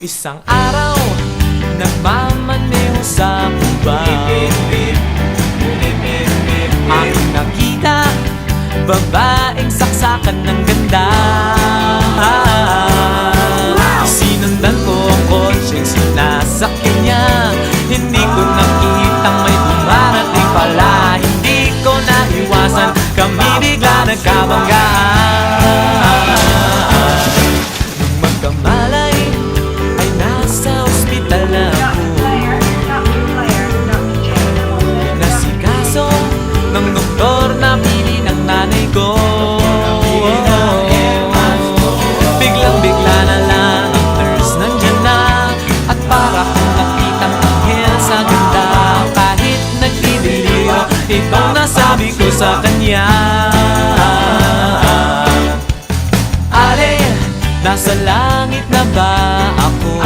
Isang araw, nagmamaneho sa Cubao. Aking nakita, babaeng saksakan ng ganda. Sinundan ko ang kotseng sinasakyan niya. Hindi ko nakitang may dumarating pala. Hindi ko naiwasan, kami bigla nagkabanggaan. Nung magkamalay, ay nasa ospital na ako. Nasikaso ng doktor na pili ng nanay ko. Biglang-bigla na lang ang nurse nandyan na. At para kong nakitang anghel sa ganda. Kahit nagdidiliyo, itong nasabi ko sa kanya. Ale, nasa